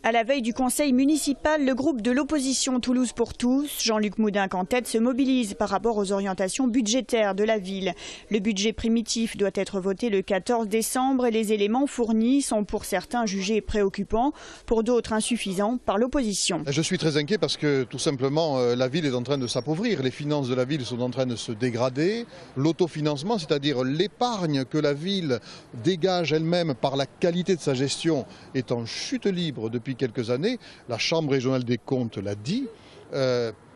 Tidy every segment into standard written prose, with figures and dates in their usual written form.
À la veille du conseil municipal, le groupe de l'opposition Toulouse pour tous, Jean-Luc Moudinque en tête, se mobilise par rapport aux orientations budgétaires de la ville. Le budget primitif doit être voté le 14 décembre et les éléments fournis sont pour certains jugés préoccupants, pour d'autres insuffisants par l'opposition. Je suis très inquiet parce que tout simplement la ville est en train de s'appauvrir. Les finances de la ville sont en train de se dégrader. L'autofinancement, c'est-à-dire l'épargne que la ville dégage elle-même par la qualité de sa gestion, est en chute libre depuis quelques années. La Chambre régionale des comptes l'a dit.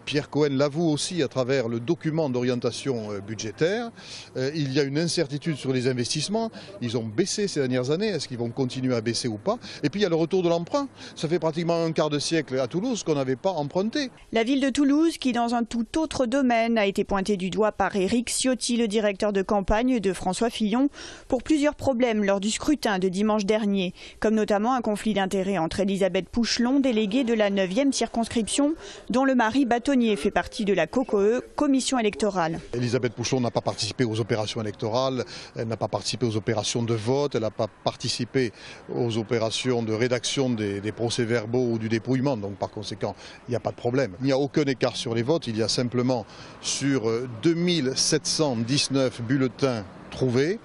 Pierre Cohen l'avoue aussi à travers le document d'orientation budgétaire. Il y a une incertitude sur les investissements. Ils ont baissé ces dernières années. Est-ce qu'ils vont continuer à baisser ou pas? Et puis il y a le retour de l'emprunt. Ça fait pratiquement un quart de siècle à Toulouse qu'on n'avait pas emprunté. La ville de Toulouse, qui dans un tout autre domaine a été pointée du doigt par Éric Ciotti, le directeur de campagne de François Fillon, pour plusieurs problèmes lors du scrutin de dimanche dernier, comme notamment un conflit d'intérêts entre Elisabeth Pouchelon, déléguée de la 9e circonscription, dont le mari bâtonnier fait partie de la COCOE, commission électorale. Elisabeth Pouchelon n'a pas participé aux opérations électorales, elle n'a pas participé aux opérations de vote, elle n'a pas participé aux opérations de rédaction des procès-verbaux ou du dépouillement, donc par conséquent il n'y a pas de problème. Il n'y a aucun écart sur les votes, il y a simplement sur 2719 bulletins trouvés,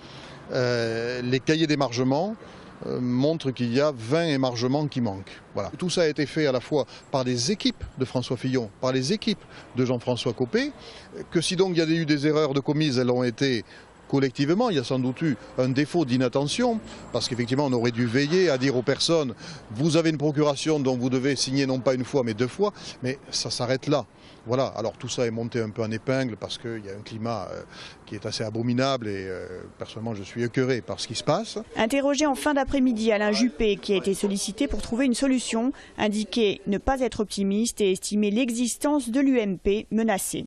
les cahiers d'émargement montre qu'il y a 20 émargements qui manquent. Voilà. Tout ça a été fait à la fois par les équipes de François Fillon, par les équipes de Jean-François Copé, que si donc il y a eu des erreurs de commises, elles ont été collectivement. Il y a sans doute eu un défaut d'inattention, parce qu'effectivement on aurait dû veiller à dire aux personnes, vous avez une procuration dont vous devez signer non pas une fois mais 2 fois, mais ça s'arrête là. Voilà, alors tout ça est monté un peu en épingle parce qu'il y a un climat qui est assez abominable et personnellement je suis écœuré par ce qui se passe. Interrogé en fin d'après-midi, Alain Juppé, qui a été sollicité pour trouver une solution, indiquait ne pas être optimiste et estimer l'existence de l'UMP menacée.